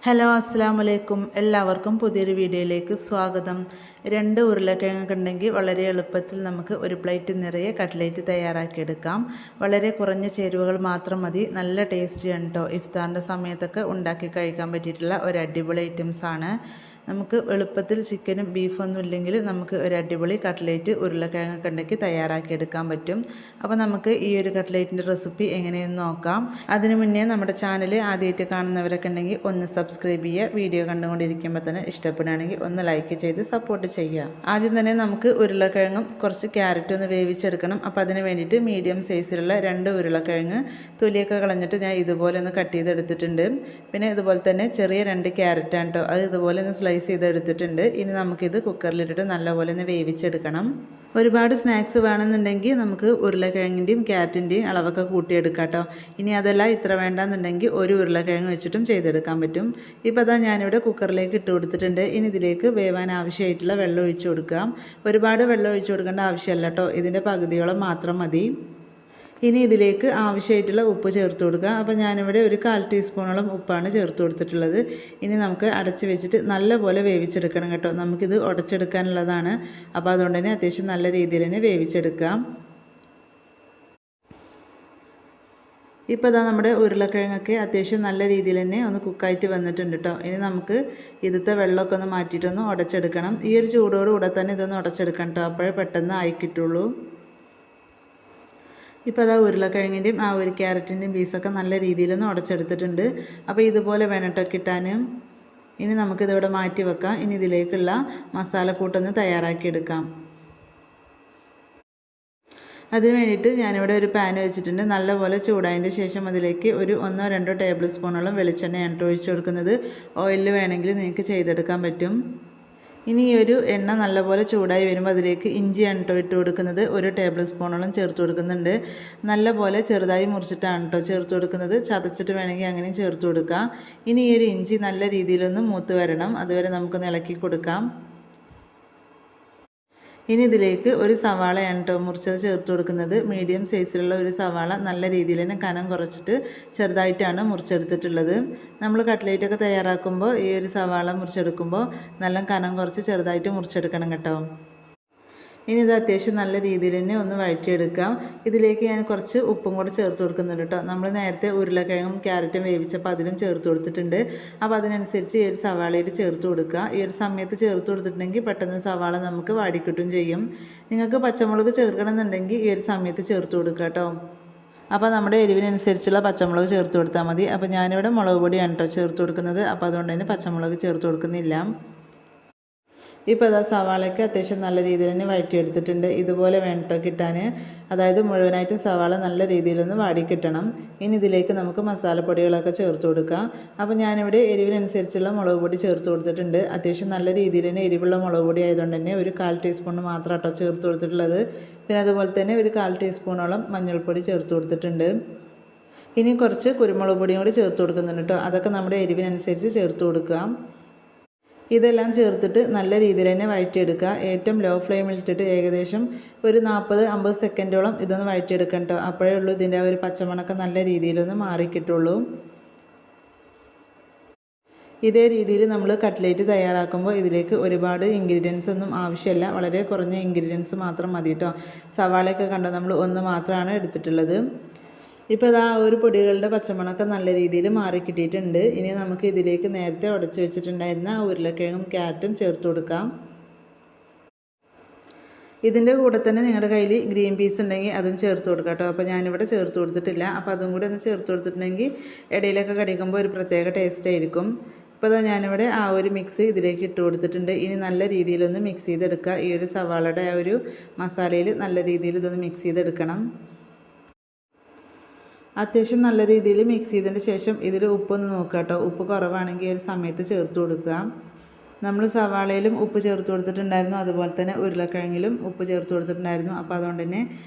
Hello അസ്സലാമു അലൈക്കും. എല്ലാവർക്കും പുതിയൊരു വീഡിയോയിലേക്ക് സ്വാഗതം. 2 ഉരുളക്കിഴങ്ങൊക്കെ ഉണ്ടെങ്കിൽ വളരെ എളുപ്പത്തിൽ നമുക്ക് ഒരു പ്ലേറ്റ് നിറയെ കട്ട്ലേറ്റ് തയ്യാറാക്കിയെടുക്കാം. വളരെ കുറഞ്ഞ ചേരുവകൾ മാത്രം മതി. നല്ല ടേസ്റ്റിയാണ് കേട്ടോ. ഇഫ്താറിൻ്റെ സമയത്തൊക്കെ ഉണ്ടാക്കി കഴിക്കാൻ പറ്റിയിട്ടുള്ള ഒരു അടിപൊളി ഐറ്റംസാണ്. നമുക്ക് എളുപ്പത്തിൽ ചിക്കനും ബീഫൊന്നും ഇല്ലെങ്കിൽ നമുക്ക് ഒരു അടിപൊളി കട്ട്ലേറ്റ് ഉരുളക്കിഴങ്ങൊക്കെ ഉണ്ടെങ്കിൽ തയ്യാറാക്കിയെടുക്കാൻ പറ്റും. അപ്പോൾ നമുക്ക് ഈ ഒരു കട്ട്ലേറ്റിൻ്റെ റെസിപ്പി എങ്ങനെയെന്ന് നോക്കാം. അതിനു മുന്നേ നമ്മുടെ ചാനൽ ആദ്യമായിട്ട് കാണുന്നവരൊക്കെ ഉണ്ടെങ്കിൽ ഒന്ന് സബ്സ്ക്രൈബ് ചെയ്യുക. വീഡിയോ കണ്ടുകൊണ്ടിരിക്കുമ്പോൾ തന്നെ ഇഷ്ടപ്പെടുകയാണെങ്കിൽ ഒന്ന് ലൈക്ക് ചെയ്ത് സപ്പോർട്ട് ചെയ്യുക. ആദ്യം തന്നെ നമുക്ക് ഉരുളക്കിഴങ്ങും കുറച്ച് ക്യാരറ്റും ഒന്ന് വേവിച്ചെടുക്കണം. അപ്പോൾ അതിന് വേണ്ടിയിട്ട് മീഡിയം സൈസിലുള്ള 2 ഉരുളക്കിഴങ്ങ് തൊലിയൊക്കെ കളഞ്ഞിട്ട് ഞാൻ ഇതുപോലെ ഒന്ന് കട്ട് ചെയ്തെടുത്തിട്ടുണ്ട്. പിന്നെ ഇതുപോലെ തന്നെ ചെറിയ 2 ക്യാരറ്റാണ് കേട്ടോ. അത് ഇതുപോലെ ഒന്ന് സ്ലൈസ് ചെയ്തെടുത്തിട്ടുണ്ട്. ഇനി നമുക്കിത് കുക്കറിലിട്ടിട്ട് നല്ലപോലെ ഒന്ന് വേവിച്ചെടുക്കണം. ഒരുപാട് സ്നാക്സ് വേണമെന്നുണ്ടെങ്കിൽ നമുക്ക് ഉരുളക്കിഴങ്ങിൻ്റെയും ക്യാരറ്റിൻ്റെയും അളവൊക്കെ കൂട്ടിയെടുക്കാം കേട്ടോ. ഇനി അതല്ല ഇത്ര വേണ്ടെന്നുണ്ടെങ്കിൽ ഒരു ഉരുളക്കിഴങ്ങ് വെച്ചിട്ടും ചെയ്തെടുക്കാൻ പറ്റും. ഇപ്പോൾ അതാ ഞാനിവിടെ കുക്കറിലേക്ക് ഇട്ട് കൊടുത്തിട്ടുണ്ട്. ഇനി ഇതിലേക്ക് വേവാൻ ആവശ്യമായിട്ടുള്ള വെള്ളം ഒഴിച്ചു കൊടുക്കാം. ഒരുപാട് വെള്ളം ഒഴിച്ചു കൊടുക്കേണ്ട ആവശ്യമല്ല കേട്ടോ. ഇതിൻ്റെ പകുതിയോളം മാത്രം മതി. ഇനി ഇതിലേക്ക് ആവശ്യമായിട്ടുള്ള ഉപ്പ് ചേർത്ത് കൊടുക്കുക. അപ്പോൾ ഞാനിവിടെ ഒരു 1/4 ടീസ്പൂണോളം ഉപ്പാണ് ചേർത്ത് കൊടുത്തിട്ടുള്ളത്. ഇനി നമുക്ക് അടച്ച് വെച്ചിട്ട് നല്ലപോലെ വേവിച്ചെടുക്കണം കേട്ടോ. നമുക്കിത് ഉടച്ചെടുക്കാനുള്ളതാണ്. അപ്പോൾ അതുകൊണ്ട് തന്നെ അത്യാവശ്യം നല്ല രീതിയിൽ തന്നെ വേവിച്ചെടുക്കാം. ഇപ്പോൾ ഇതാ നമ്മുടെ ഉരുളക്കിഴങ്ങൊക്കെ അത്യാവശ്യം നല്ല രീതിയിൽ തന്നെ ഒന്ന് കുക്കായിട്ട് വന്നിട്ടുണ്ട് കേട്ടോ. ഇനി നമുക്ക് ഇതിലത്തെ വെള്ളമൊക്കെ ഒന്ന് മാറ്റിയിട്ടൊന്ന് ഉടച്ചെടുക്കണം. ഈ ഒരു ചൂടോടുകൂടെ തന്നെ ഇതൊന്ന് ഉടച്ചെടുക്കണം കേട്ടോ. അപ്പോഴേ പെട്ടെന്ന് ആയി കിട്ടുള്ളൂ. ഇപ്പോൾ അതാ ഉരുളക്കിഴങ്ങിൻ്റെയും ആ ഒരു ക്യാരറ്റിൻ്റെയും പീസൊക്കെ നല്ല രീതിയിലൊന്ന് ഉടച്ചെടുത്തിട്ടുണ്ട്. അപ്പോൾ ഇതുപോലെ വേണം കേട്ടോ കിട്ടാൻ. ഇനി നമുക്കിതിവിടെ മാറ്റി വെക്കാം. ഇനി ഇതിലേക്കുള്ള മസാലക്കൂട്ടൊന്ന് തയ്യാറാക്കിയെടുക്കാം. അതിന് വേണ്ടിയിട്ട് ഞാനിവിടെ ഒരു പാൻ വെച്ചിട്ടുണ്ട്. നല്ലപോലെ ചൂടായതിന് ശേഷം അതിലേക്ക് ഒരു 1-2 ടേബിൾ സ്പൂണോളം വെളിച്ചെണ്ണയാണ് ഒഴിച്ച് കൊടുക്കുന്നത്. ഓയിലിൽ വേണമെങ്കിൽ നിങ്ങൾക്ക് ചെയ്തെടുക്കാൻ പറ്റും. ഇനി ഈ ഒരു എണ്ണ നല്ലപോലെ ചൂടായി വരുമ്പോൾ അതിലേക്ക് ഇഞ്ചിയാണ് കേട്ടോ ഇട്ട് കൊടുക്കുന്നത്. 1 ടേബിൾ സ്പൂണോളം ചേർത്ത് കൊടുക്കുന്നുണ്ട്. നല്ലപോലെ ചെറുതായി മുറിച്ചിട്ടാണ് കേട്ടോ ചേർത്ത് കൊടുക്കുന്നത്. ചതച്ചിട്ട് വേണമെങ്കിൽ അങ്ങനെയും ചേർത്ത് കൊടുക്കാം. ഇനി ഈ ഒരു ഇഞ്ചി നല്ല രീതിയിലൊന്ന് മൂത്ത് വരണം. അതുവരെ നമുക്കൊന്ന് ഇളക്കി കൊടുക്കാം. ഇനി ഇതിലേക്ക് ഒരു സവാളയാണ് കേട്ടോ മുറിച്ചത് ചേർത്ത് കൊടുക്കുന്നത്. മീഡിയം സൈസിലുള്ള ഒരു സവാള നല്ല രീതിയിൽ തന്നെ കനം കുറച്ചിട്ട് ചെറുതായിട്ടാണ് മുറിച്ചെടുത്തിട്ടുള്ളത്. നമ്മൾ കട്ട്ലേറ്റൊക്കെ തയ്യാറാക്കുമ്പോൾ ഈ ഒരു സവാള മുറിച്ചെടുക്കുമ്പോൾ നല്ല കനം കുറച്ച് ചെറുതായിട്ട് മുറിച്ചെടുക്കണം കേട്ടോ. ഇനി ഇത് അത്യാവശ്യം നല്ല രീതിയിൽ തന്നെ ഒന്ന് വഴറ്റിയെടുക്കാം. ഇതിലേക്ക് ഞാൻ കുറച്ച് ഉപ്പും കൂടെ ചേർത്ത് കൊടുക്കുന്നുണ്ട് കേട്ടോ. നമ്മൾ നേരത്തെ ഉരുളക്കിഴങ്ങും ക്യാരറ്റും വേവിച്ചപ്പോൾ അതിലും ചേർത്ത് കൊടുത്തിട്ടുണ്ട്. അപ്പോൾ അതിനനുസരിച്ച് ഈ ഒരു സവാളയിൽ ചേർത്ത് കൊടുക്കുക. ഈ ഒരു സമയത്ത് ചേർത്ത് കൊടുത്തിട്ടുണ്ടെങ്കിൽ പെട്ടെന്ന് സവാള നമുക്ക് വാടിക്കിട്ടും ചെയ്യും. നിങ്ങൾക്ക് പച്ചമുളക് ചേർക്കണമെന്നുണ്ടെങ്കിൽ ഈ ഒരു സമയത്ത് ചേർത്ത് കൊടുക്കുക കേട്ടോ. അപ്പോൾ നമ്മുടെ എരിവിനനുസരിച്ചുള്ള പച്ചമുളക് ചേർത്ത് കൊടുത്താൽ മതി. അപ്പോൾ ഞാനിവിടെ മുളക് പൊടിയാണ് കേട്ടോ ചേർത്ത് കൊടുക്കുന്നത്. അപ്പോൾ അതുകൊണ്ട് തന്നെ പച്ചമുളക് ചേർത്ത് കൊടുക്കുന്നില്ല. ഇപ്പോൾ അതാ സവാളയ്ക്ക് അത്യാവശ്യം നല്ല രീതിയിൽ തന്നെ വഴറ്റിയെടുത്തിട്ടുണ്ട്. ഇതുപോലെ വേണം കേട്ടോ കിട്ടാൻ. അതായത് മുഴുവനായിട്ടും സവാള നല്ല രീതിയിലൊന്ന് വാടി കിട്ടണം. ഇനി ഇതിലേക്ക് നമുക്ക് മസാലപ്പൊടികളൊക്കെ ചേർത്ത് കൊടുക്കാം. അപ്പോൾ ഞാനിവിടെ എരിവിനനുസരിച്ചുള്ള മുളക് പൊടി ചേർത്ത് കൊടുത്തിട്ടുണ്ട്. അത്യാവശ്യം നല്ല രീതിയിൽ തന്നെ എരിവുള്ള മുളക് പൊടി ആയതുകൊണ്ട് തന്നെ ഒരു 1/4 ടീസ്പൂൺ മാത്രം കേട്ടോ ചേർത്ത് കൊടുത്തിട്ടുള്ളത്. പിന്നെ അതുപോലെ തന്നെ ഒരു 1/4 ടീസ്പൂണോളം മഞ്ഞൾപ്പൊടി ചേർത്ത് കൊടുത്തിട്ടുണ്ട്. ഇനി കുറച്ച് കുരുമുളക് പൊടിയും കൂടി ചേർത്ത് കൊടുക്കുന്നുണ്ട് കേട്ടോ. അതൊക്കെ നമ്മുടെ എരിവിനനുസരിച്ച് ചേർത്ത് കൊടുക്കുക. ഇതെല്ലാം ചേർത്തിട്ട് നല്ല രീതിയിൽ തന്നെ വഴറ്റിയെടുക്കുക. ഏറ്റവും ലോ ഫ്ലെയിമിലിട്ടിട്ട് ഏകദേശം ഒരു 40-50 സെക്കൻഡോളം ഇതൊന്ന് വഴറ്റിയെടുക്കണം കേട്ടോ. അപ്പോഴേ ഉള്ളൂ ഇതിൻ്റെ ഒരു പച്ചമണക്കം നല്ല രീതിയിലൊന്ന് മാറിക്കിട്ടുള്ളൂ. ഇതേ രീതിയിൽ നമ്മൾ കട്ട്ലേറ്റ് തയ്യാറാക്കുമ്പോൾ ഇതിലേക്ക് ഒരുപാട് ഇൻഗ്രീഡിയൻസ് ഒന്നും ആവശ്യമില്ല. വളരെ കുറഞ്ഞ ഇൻഗ്രീഡിയൻസ് മാത്രം മതി കേട്ടോ. സവാളയൊക്കെ കണ്ടോ നമ്മൾ ഒന്ന് മാത്രമാണ് എടുത്തിട്ടുള്ളത്. ഇപ്പോൾ ഇതാ ഒരു പൊടികളുടെ പച്ചമണമൊക്കെ നല്ല രീതിയിൽ മാറി കിട്ടിയിട്ടുണ്ട്. ഇനി നമുക്ക് ഇതിലേക്ക് നേരത്തെ ഉടച്ച് വെച്ചിട്ടുണ്ടായിരുന്ന ഉരുളക്കിഴങ്ങും ക്യാരറ്റും ചേർത്ത് കൊടുക്കാം. ഇതിൻ്റെ കൂടെ തന്നെ നിങ്ങളുടെ കയ്യിൽ ഗ്രീൻ പീസ് ഉണ്ടെങ്കിൽ അതും ചേർത്ത് കൊടുക്കാം കേട്ടോ. അപ്പോൾ ഞാനിവിടെ ചേർത്ത് കൊടുത്തിട്ടില്ല. അപ്പോൾ അതും കൂടി ഒന്ന് ചേർത്ത് കൊടുത്തിട്ടുണ്ടെങ്കിൽ ഇടയിലൊക്കെ കടിക്കുമ്പോൾ ഒരു പ്രത്യേക ടേസ്റ്റ് ആയിരിക്കും. ഇപ്പോൾ അതാ ഞാനിവിടെ ആ ഒരു മിക്സ് ഇതിലേക്ക് ഇട്ട് കൊടുത്തിട്ടുണ്ട്. ഇനി നല്ല രീതിയിലൊന്ന് മിക്സ് ചെയ്തെടുക്കുക. ഈ ഒരു സവാളയുടെ ആ ഒരു മസാലയിൽ നല്ല രീതിയിൽ ഇതൊന്ന് മിക്സ് ചെയ്തെടുക്കണം. അത്യാവശ്യം നല്ല രീതിയിൽ മിക്സ് ചെയ്തതിന് ശേഷം ഇതിൽ ഉപ്പൊന്ന് നോക്കുക കേട്ടോ. ഉപ്പ് കുറവാണെങ്കിൽ ഒരു സമയത്ത് ചേർത്ത് കൊടുക്കുക. നമ്മൾ സവാളയിലും ഉപ്പ് ചേർത്ത് കൊടുത്തിട്ടുണ്ടായിരുന്നു. അതുപോലെ തന്നെ ഉരുളക്കിഴങ്ങിലും ഉപ്പ് ചേർത്ത് കൊടുത്തിട്ടുണ്ടായിരുന്നു. അപ്പോൾ അതുകൊണ്ട് തന്നെ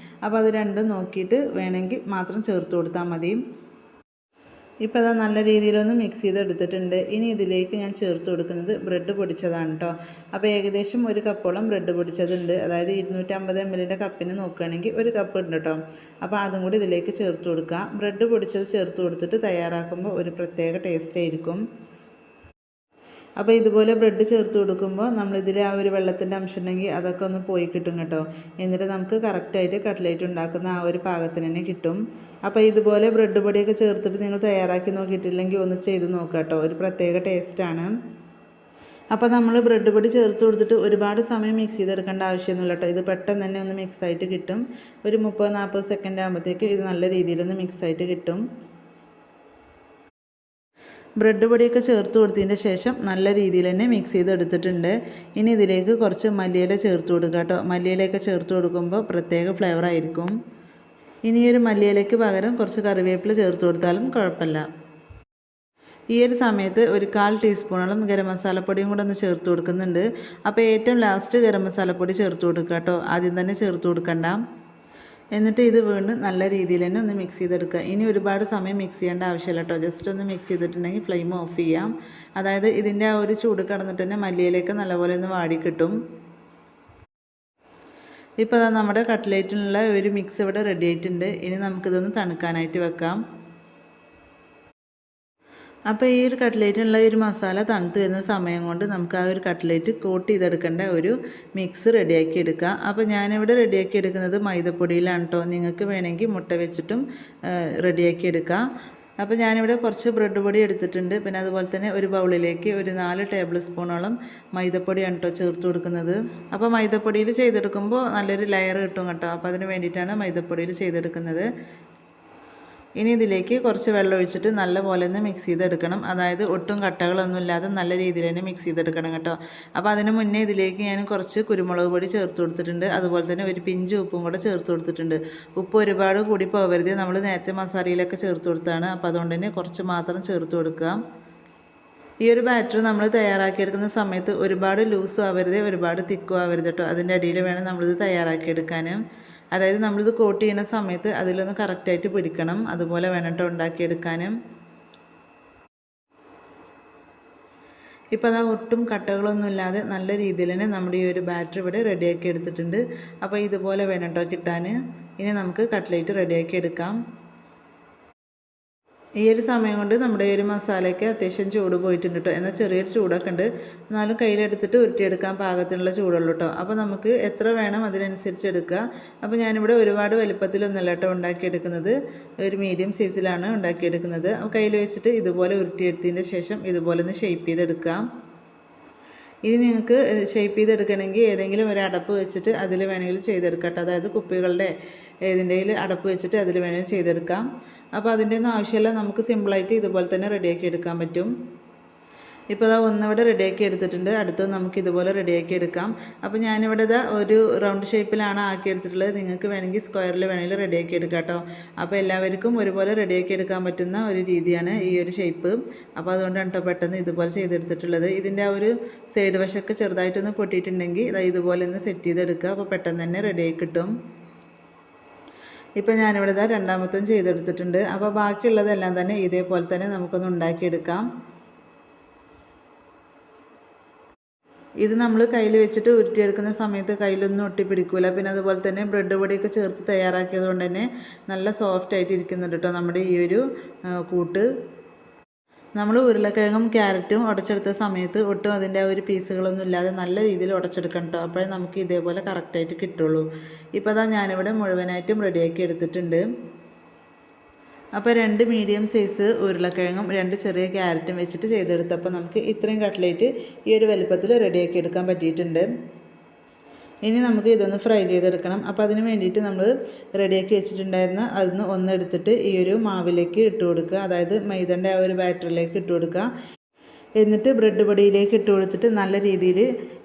അത് രണ്ടും നോക്കിയിട്ട് വേണമെങ്കിൽ മാത്രം ചേർത്ത് കൊടുത്താൽ മതി. ഇപ്പോൾ അത് നല്ല രീതിയിലൊന്ന് മിക്സ് ചെയ്തെടുത്തിട്ടുണ്ട്. ഇനി ഇതിലേക്ക് ഞാൻ ചേർത്ത് കൊടുക്കുന്നത് ബ്രെഡ് പൊടിച്ചതാണ് കേട്ടോ. അപ്പോൾ ഏകദേശം ഒരു കപ്പോളം ബ്രെഡ് പൊടിച്ചതുണ്ട്. അതായത് 250 ml കപ്പിന് നോക്കുകയാണെങ്കിൽ ഒരു കപ്പ് ഉണ്ട് കേട്ടോ. അപ്പോൾ അതും കൂടി ഇതിലേക്ക് ചേർത്ത് കൊടുക്കുക. ബ്രെഡ് പൊടിച്ചത് ചേർത്ത് കൊടുത്തിട്ട് തയ്യാറാക്കുമ്പോൾ ഒരു പ്രത്യേക ടേസ്റ്റ് ആയിരിക്കും. അപ്പോൾ ഇതുപോലെ ബ്രെഡ് ചേർത്ത് കൊടുക്കുമ്പോൾ നമ്മളിതിൽ ആ ഒരു വെള്ളത്തിൻ്റെ അംശം ഉണ്ടെങ്കിൽ അതൊക്കെ ഒന്ന് പോയി കിട്ടും കേട്ടോ. എന്നിട്ട് നമുക്ക് കറക്റ്റായിട്ട് കട്ട്ലേറ്റ് ഉണ്ടാക്കുന്ന ആ ഒരു പാകത്തിന് തന്നെ കിട്ടും. അപ്പോൾ ഇതുപോലെ ബ്രെഡ് പൊടിയൊക്കെ ചേർത്തിട്ട് നിങ്ങൾ തയ്യാറാക്കി നോക്കിയിട്ടില്ലെങ്കിൽ ഒന്ന് ചെയ്ത് നോക്കാം കേട്ടോ. ഒരു പ്രത്യേക ടേസ്റ്റാണ്. അപ്പോൾ നമ്മൾ ബ്രെഡ് പൊടി ചേർത്ത് കൊടുത്തിട്ട് ഒരുപാട് സമയം മിക്സ് ചെയ്തെടുക്കേണ്ട ആവശ്യമൊന്നുമില്ല കേട്ടോ. ഇത് പെട്ടെന്ന് തന്നെ ഒന്ന് മിക്സായിട്ട് കിട്ടും. ഒരു 30-40 സെക്കൻഡ് ആകുമ്പോഴത്തേക്ക് ഇത് നല്ല രീതിയിലൊന്ന് മിക്സായിട്ട് കിട്ടും. ബ്രെഡ് പൊടിയൊക്കെ ചേർത്ത് കൊടുത്തതിൻ്റെ ശേഷം നല്ല രീതിയിൽ തന്നെ മിക്സ് ചെയ്തെടുത്തിട്ടുണ്ട്. ഇനി ഇതിലേക്ക് കുറച്ച് മല്ലിയില ചേർത്ത് കൊടുക്കുക കേട്ടോ. മല്ലിയിലയൊക്കെ ചേർത്ത് കൊടുക്കുമ്പോൾ പ്രത്യേക ഫ്ലേവർ ആയിരിക്കും. ഇനി ഒരു മല്ലിയിലയ്ക്ക് പകരം കുറച്ച് കറിവേപ്പില ചേർത്ത് കൊടുത്താലും കുഴപ്പമില്ല. ഈ ഒരു സമയത്ത് ഒരു 1/4 ടീസ്പൂണോളം ഗരം മസാലപ്പൊടിയും കൂടെ ഒന്ന് ചേർത്ത് കൊടുക്കുന്നുണ്ട്. അപ്പോൾ ഏറ്റവും ലാസ്റ്റ് ഗരം മസാലപ്പൊടി ചേർത്ത് കൊടുക്കുക കേട്ടോ. ആദ്യം തന്നെ ചേർത്ത് കൊടുക്കണ്ട. എന്നിട്ട് ഇത് വീണ്ടും നല്ല രീതിയിൽ തന്നെ ഒന്ന് മിക്സ് ചെയ്തെടുക്കുക. ഇനി ഒരുപാട് സമയം മിക്സ് ചെയ്യേണ്ട ആവശ്യമില്ല കേട്ടോ. ജസ്റ്റ് ഒന്ന് മിക്സ് ചെയ്തിട്ടുണ്ടെങ്കിൽ ഫ്ലെയിം ഓഫ് ചെയ്യാം. അതായത് ഇതിൻ്റെ ആ ഒരു ചൂട് കടന്നിട്ട് തന്നെ മല്ലിയിലേക്ക് നല്ലപോലെ ഒന്ന് വാടി കിട്ടും. ഇപ്പോൾ അതാ നമ്മുടെ കട്ട്ലേറ്റിനുള്ള ഒരു മിക്സ് ഇവിടെ റെഡി ആയിട്ടുണ്ട്. ഇനി നമുക്കിതൊന്ന് തണുക്കാനായിട്ട് വെക്കാം. അപ്പോൾ ഈ ഒരു കട്ട്ലേറ്റിനുള്ള ഒരു മസാല തണുത്ത് വരുന്ന സമയം കൊണ്ട് നമുക്ക് ആ ഒരു കട്ട്ലേറ്റ് കോട്ട് ചെയ്തെടുക്കേണ്ട ഒരു മിക്സ് റെഡിയാക്കി എടുക്കാം. അപ്പോൾ ഞാനിവിടെ റെഡിയാക്കി എടുക്കുന്നത് മൈദപ്പൊടിയിലാണ് കേട്ടോ. നിങ്ങൾക്ക് വേണമെങ്കിൽ മുട്ട വെച്ചിട്ടും റെഡിയാക്കി എടുക്കാം. അപ്പോൾ ഞാനിവിടെ കുറച്ച് ബ്രെഡ് പൊടി എടുത്തിട്ടുണ്ട്. പിന്നെ അതുപോലെ തന്നെ ഒരു ബൗളിലേക്ക് ഒരു 4 ടേബിൾ സ്പൂണോളം മൈദപ്പൊടിയാണ് കേട്ടോ ചേർത്ത് കൊടുക്കുന്നത്. അപ്പോൾ മൈദപ്പൊടിയിൽ ചെയ്തെടുക്കുമ്പോൾ നല്ലൊരു ലെയർ കിട്ടും കേട്ടോ. അപ്പോൾ അതിന് വേണ്ടിയിട്ടാണ് മൈദപ്പൊടിയിൽ ചെയ്തെടുക്കുന്നത്. ഇനി ഇതിലേക്ക് കുറച്ച് വെള്ളം ഒഴിച്ചിട്ട് നല്ലപോലെ ഒന്ന് മിക്സ് ചെയ്തെടുക്കണം. അതായത് ഒട്ടും കട്ടകളൊന്നും ഇല്ലാതെ നല്ല രീതിയിൽ തന്നെ മിക്സ് ചെയ്തെടുക്കണം കേട്ടോ. അപ്പോൾ അതിന് മുന്നേ ഇതിലേക്ക് ഞാൻ കുറച്ച് കുരുമുളക് പൊടി ചേർത്ത് കൊടുത്തിട്ടുണ്ട്. അതുപോലെ തന്നെ ഒരു പിഞ്ച് ഉപ്പും കൂടെ ചേർത്ത് കൊടുത്തിട്ടുണ്ട്. ഉപ്പ് ഒരുപാട് കൂടി പോകരുത്. നമ്മൾ നേരത്തെ മസാലയിലൊക്കെ ചേർത്ത് കൊടുത്താണ്. അപ്പോൾ അതുകൊണ്ട് തന്നെ കുറച്ച് മാത്രം ചേർത്ത് കൊടുക്കുക. ഈ ഒരു ബാറ്റർ നമ്മൾ തയ്യാറാക്കിയെടുക്കുന്ന സമയത്ത് ഒരുപാട് ലൂസും ആവരുത്, ഒരുപാട് തിക്കും ആവരുത് കേട്ടോ. അതിൻ്റെ അടിയിൽ വേണം നമ്മളിത് തയ്യാറാക്കിയെടുക്കാൻ. അതായത് നമ്മളിത് കോട്ട് ചെയ്യുന്ന സമയത്ത് അതിലൊന്ന് കറക്റ്റായിട്ട് പിടിക്കണം. അതുപോലെ വേണം കേട്ടോ ഉണ്ടാക്കിയെടുക്കാനും. ഇപ്പോൾ അതാ ഒട്ടും കട്ടകളൊന്നുമില്ലാതെ നല്ല രീതിയിൽ തന്നെ നമ്മുടെ ഈ ഒരു ബാറ്റർ ഇവിടെ റെഡിയാക്കി എടുത്തിട്ടുണ്ട്. അപ്പോൾ ഇതുപോലെ വേണം കേട്ടോ കിട്ടാൻ. ഇനി നമുക്ക് കട്ട്ലേറ്റ് റെഡിയാക്കി എടുക്കാം. ഈ ഒരു സമയം കൊണ്ട് നമ്മുടെ ഒരു മസാലയ്ക്ക് അത്യാവശ്യം ചൂട് പോയിട്ടുണ്ട് കേട്ടോ. എന്നാൽ ചെറിയൊരു ചൂടൊക്കെ ഉണ്ട്. എന്നാലും കയ്യിലെടുത്തിട്ട് ഉരുട്ടിയെടുക്കാൻ പാകത്തിനുള്ള ചൂടുള്ളൂ കേട്ടോ. അപ്പോൾ നമുക്ക് എത്ര വേണം അതിനനുസരിച്ച് എടുക്കുക. അപ്പോൾ ഞാനിവിടെ ഒരുപാട് വലുപ്പത്തിലൊന്നല്ല കേട്ടോ ഉണ്ടാക്കിയെടുക്കുന്നത്. ഒരു മീഡിയം സൈസിലാണ് ഉണ്ടാക്കിയെടുക്കുന്നത്. കയ്യിൽ വെച്ചിട്ട് ഇതുപോലെ ഉരുട്ടിയെടുത്തതിൻ്റെ ശേഷം ഇതുപോലെ ഒന്ന് ഷേപ്പ് ചെയ്തെടുക്കാം. ഇനി നിങ്ങൾക്ക് ഷേപ്പ് ചെയ്തെടുക്കണമെങ്കിൽ ഏതെങ്കിലും ഒരു അടപ്പ് വെച്ചിട്ട് അതിൽ വേണമെങ്കിൽ ചെയ്തെടുക്കട്ടെ. അതായത് കുപ്പികളുടെ ഏതിൻ്റെയിൽ അടപ്പ് വെച്ചിട്ട് അതിൽ വേണമെങ്കിൽ ചെയ്തെടുക്കാം. അപ്പോൾ അതിൻ്റെ ഒന്നും ആവശ്യമില്ല. നമുക്ക് സിമ്പിളായിട്ട് ഇതുപോലെ തന്നെ റെഡിയാക്കി എടുക്കാൻ പറ്റും. ഇപ്പോൾ ഇതാ ഒന്നിവിടെ റെഡിയാക്കി എടുത്തിട്ടുണ്ട്. അടുത്തത് നമുക്ക് ഇതുപോലെ റെഡിയാക്കി എടുക്കാം. അപ്പോൾ ഞാനിവിടെ ഇതാ ഒരു റൗണ്ട് ഷേപ്പിലാണ് ആക്കി എടുത്തിട്ടുള്ളത്. നിങ്ങൾക്ക് വേണമെങ്കിൽ സ്ക്വയറിൽ വേണമെങ്കിൽ റെഡിയാക്കി എടുക്കാം കേട്ടോ. അപ്പോൾ എല്ലാവർക്കും ഒരുപോലെ റെഡിയാക്കി എടുക്കാൻ പറ്റുന്ന ഒരു രീതിയാണ് ഈ ഒരു ഷേപ്പ്. അപ്പോൾ അതുകൊണ്ടാണ് കേട്ടോ പെട്ടെന്ന് ഇതുപോലെ ചെയ്തെടുത്തിട്ടുള്ളത്. ഇതിൻ്റെ ആ ഒരു സൈഡ് വശമൊക്കെ ചെറുതായിട്ടൊന്ന് പൊട്ടിയിട്ടുണ്ടെങ്കിൽ ഇതുപോലെ ഒന്ന് സെറ്റ് ചെയ്തെടുക്കുക. അപ്പോൾ പെട്ടെന്ന് തന്നെ റെഡിയായി കിട്ടും. ഇപ്പോൾ ഞാനിവിടെ ഇതാ രണ്ടാമത്തും ചെയ്തെടുത്തിട്ടുണ്ട്. അപ്പോൾ ബാക്കിയുള്ളതെല്ലാം തന്നെ ഇതേപോലെ തന്നെ നമുക്കൊന്ന് ഉണ്ടാക്കിയെടുക്കാം. ഇത് നമ്മൾ കയ്യിൽ വെച്ചിട്ട് ഉരുട്ടിയെടുക്കുന്ന സമയത്ത് കയ്യിലൊന്നും ഒട്ടിപ്പിടിക്കില്ല. പിന്നെ അതുപോലെ തന്നെ ബ്രെഡ് പൊടിയൊക്കെ ചേർത്ത് തയ്യാറാക്കിയത് കൊണ്ട് തന്നെ നല്ല സോഫ്റ്റ് ആയിട്ട് ഇരിക്കുന്നുണ്ട് കേട്ടോ നമ്മുടെ ഈ ഒരു കൂട്ട്. നമ്മൾ ഉരുളക്കിഴങ്ങും ക്യാരറ്റും ഉടച്ചെടുത്ത സമയത്ത് ഒട്ടും അതിൻ്റെ ആ ഒരു പീസുകളൊന്നും ഇല്ലാതെ നല്ല രീതിയിൽ ഉടച്ചെടുക്കണം കേട്ടോ. അപ്പോഴേ നമുക്ക് ഇതേപോലെ കറക്റ്റായിട്ട് കിട്ടുള്ളൂ. ഇപ്പോൾ അതാ ഞാനിവിടെ മുഴുവനായിട്ടും റെഡിയാക്കി എടുത്തിട്ടുണ്ട്. അപ്പോൾ 2 മീഡിയം സൈസ് ഉരുളക്കിഴങ്ങും 2 ചെറിയ ക്യാരറ്റും വെച്ചിട്ട് ചെയ്തെടുത്തപ്പോൾ നമുക്ക് ഇത്രയും കട്ട്ലേറ്റ് ഈ ഒരു വലുപ്പത്തിൽ റെഡിയാക്കി എടുക്കാൻ പറ്റിയിട്ടുണ്ട്. ഇനി നമുക്ക് ഇതൊന്ന് ഫ്രൈ ചെയ്തെടുക്കണം. അപ്പോൾ അതിന് വേണ്ടിയിട്ട് നമ്മൾ റെഡിയാക്കി വെച്ചിട്ടുണ്ടായിരുന്ന അതിന് ഒന്നെടുത്തിട്ട് ഈ ഒരു മാവിലേക്ക് ഇട്ട് കൊടുക്കുക. അതായത് മൈദൻ്റെ ആ ഒരു ബാറ്ററിലേക്ക് ഇട്ട് കൊടുക്കുക. എന്നിട്ട് ബ്രെഡ് പൊടിയിലേക്ക് ഇട്ട് കൊടുത്തിട്ട് നല്ല രീതിയിൽ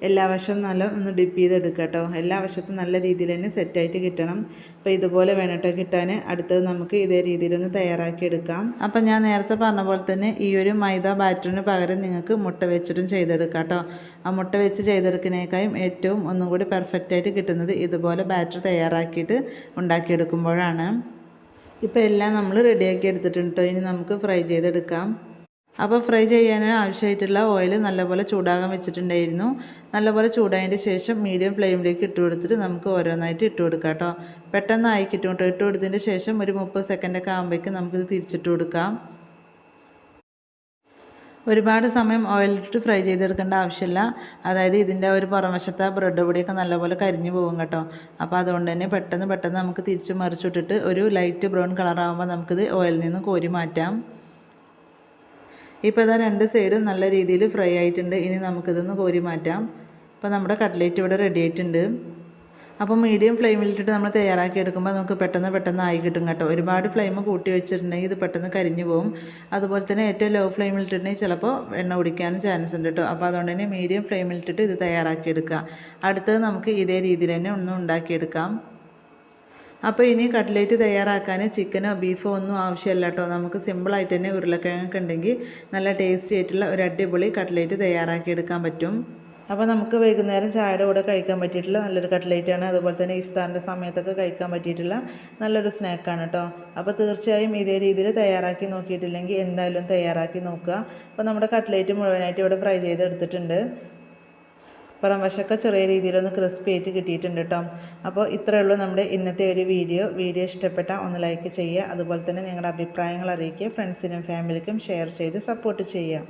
എല്ലാ വശവും നല്ല ഒന്ന് ഡിപ്പ് ചെയ്തെടുക്കുക കേട്ടോ. എല്ലാ വശത്തും നല്ല രീതിയിൽ തന്നെ സെറ്റായിട്ട് കിട്ടണം. അപ്പോൾ ഇതുപോലെ വേണം കേട്ടോ കിട്ടാൻ. അടുത്തത് നമുക്ക് ഇതേ രീതിയിലൊന്ന് തയ്യാറാക്കി എടുക്കാം. അപ്പം ഞാൻ നേരത്തെ പറഞ്ഞ പോലെ തന്നെ ഈ ഒരു മൈദ ബാറ്ററിന് പകരം നിങ്ങൾക്ക് മുട്ട വെച്ചിട്ടും ചെയ്തെടുക്കാം കേട്ടോ. ആ മുട്ട വെച്ച് ചെയ്തെടുക്കുന്നതിനേക്കാളും ഏറ്റവും ഒന്നും കൂടി പെർഫെക്റ്റായിട്ട് കിട്ടുന്നത് ഇതുപോലെ ബാറ്റർ തയ്യാറാക്കിയിട്ട് ഉണ്ടാക്കിയെടുക്കുമ്പോഴാണ്. ഇപ്പോൾ എല്ലാം നമ്മൾ റെഡിയാക്കി എടുത്തിട്ടുണ്ട് കേട്ടോ. ഇനി നമുക്ക് ഫ്രൈ ചെയ്തെടുക്കാം. അപ്പോൾ ഫ്രൈ ചെയ്യാൻ ആവശ്യമായിട്ടുള്ള ഓയിൽ നല്ലപോലെ ചൂടാകാൻ വെച്ചിട്ടുണ്ടായിരുന്നു. നല്ലപോലെ ചൂടായതിൻ്റെ ശേഷം മീഡിയം ഫ്ലെയിമിലേക്ക് ഇട്ട് കൊടുത്തിട്ട് നമുക്ക് ഓരോന്നായിട്ട് ഇട്ട് കൊടുക്കാം കേട്ടോ. പെട്ടെന്നായി കിട്ടും കേട്ടോ. ഇട്ട് കൊടുത്തതിൻ്റെ ശേഷം ഒരു 30 സെക്കൻഡൊക്കെ ആകുമ്പോഴേക്കും നമുക്കിത് തിരിച്ചിട്ട് കൊടുക്കാം. ഒരുപാട് സമയം ഓയിലിട്ട് ഫ്രൈ ചെയ്തെടുക്കേണ്ട ആവശ്യമില്ല. അതായത് ഇതിൻ്റെ ഒരു പുറംവശത്തെ ബ്രെഡ് പൊടിയൊക്കെ നല്ലപോലെ കരിഞ്ഞു പോകും കേട്ടോ. അപ്പോൾ അതുകൊണ്ട് തന്നെ പെട്ടെന്ന് നമുക്ക് തിരിച്ച് മറിച്ചിട്ടിട്ട് ഒരു ലൈറ്റ് ബ്രൗൺ കളറാകുമ്പോൾ നമുക്കിത് ഓയിലിൽ നിന്ന് കോരി മാറ്റാം. ഇപ്പോൾ ഇതാ രണ്ട് സൈഡും നല്ല രീതിയിൽ ഫ്രൈ ആയിട്ടുണ്ട്. ഇനി നമുക്കിതൊന്ന് കോരി മാറ്റാം. അപ്പോൾ നമ്മുടെ കട്ട്ലേറ്റ് ഇവിടെ റെഡി ആയിട്ടുണ്ട്. അപ്പോൾ മീഡിയം ഫ്ലെയിമിലിട്ടിട്ട് നമ്മൾ തയ്യാറാക്കി എടുക്കുമ്പോൾ നമുക്ക് പെട്ടെന്ന് ആയി കിട്ടും കേട്ടോ. ഒരുപാട് ഫ്ലെയിം കൂട്ടി വെച്ചിട്ടുണ്ടെങ്കിൽ ഇത് പെട്ടെന്ന് കരിഞ്ഞു പോകും. അതുപോലെ തന്നെ ഏറ്റവും ലോ ഫ്ലെയിമിലിട്ടിട്ടുണ്ടെങ്കിൽ ചിലപ്പോൾ എണ്ണ കുടിക്കാനും ചാൻസ് ഉണ്ട് കേട്ടോ. അപ്പോൾ അതുകൊണ്ട് തന്നെ മീഡിയം ഫ്ലെയിമിലിട്ടിട്ട് ഇത് തയ്യാറാക്കി എടുക്കുക. അടുത്തത് നമുക്ക് ഇതേ രീതിയിൽ തന്നെ ഒന്നും ഉണ്ടാക്കിയെടുക്കാം. അപ്പോൾ ഇനി കട്ട്ലേറ്റ് തയ്യാറാക്കാൻ ചിക്കനോ ബീഫോ ഒന്നും ആവശ്യമില്ല കേട്ടോ. നമുക്ക് സിമ്പിളായിട്ട് തന്നെ ഉരുളക്കിഴങ്ങൊക്കെ ഉണ്ടെങ്കിൽ നല്ല ടേസ്റ്റി ആയിട്ടുള്ള ഒരു അടിപൊളി കട്ട്ലേറ്റ് തയ്യാറാക്കി എടുക്കാൻ പറ്റും. അപ്പോൾ നമുക്ക് വൈകുന്നേരം ചായയുടെ കൂടെ കഴിക്കാൻ പറ്റിയിട്ടുള്ള നല്ലൊരു കട്ട്ലേറ്റാണ്. അതുപോലെ തന്നെ ഇഫ്താറിൻ്റെ സമയത്തൊക്കെ കഴിക്കാൻ പറ്റിയിട്ടുള്ള നല്ലൊരു സ്നാക്കാണ് കേട്ടോ. അപ്പോൾ തീർച്ചയായും ഇതേ രീതിയിൽ തയ്യാറാക്കി നോക്കിയിട്ടില്ലെങ്കിൽ എന്തായാലും തയ്യാറാക്കി നോക്കുക. അപ്പോൾ നമ്മുടെ കട്ട്ലേറ്റ് മുഴുവനായിട്ട് ഇവിടെ ഫ്രൈ ചെയ്തെടുത്തിട്ടുണ്ട്. പുറം വശമൊക്കെ ചെറിയ രീതിയിലൊന്ന് ക്രിസ്പി ആയിട്ട് കിട്ടിയിട്ടുണ്ട് കേട്ടോ. അപ്പോൾ ഇത്രയേ ഉള്ളൂ നമ്മുടെ ഇന്നത്തെ ഒരു വീഡിയോ ഇഷ്ടപ്പെട്ടാൽ ഒന്ന് ലൈക്ക് ചെയ്യുക. അതുപോലെ തന്നെ നിങ്ങളുടെ അഭിപ്രായങ്ങൾ അറിയിക്കുക. ഫ്രണ്ട്സിനും ഫാമിലിക്കും ഷെയർ ചെയ്ത് സപ്പോർട്ട് ചെയ്യുക.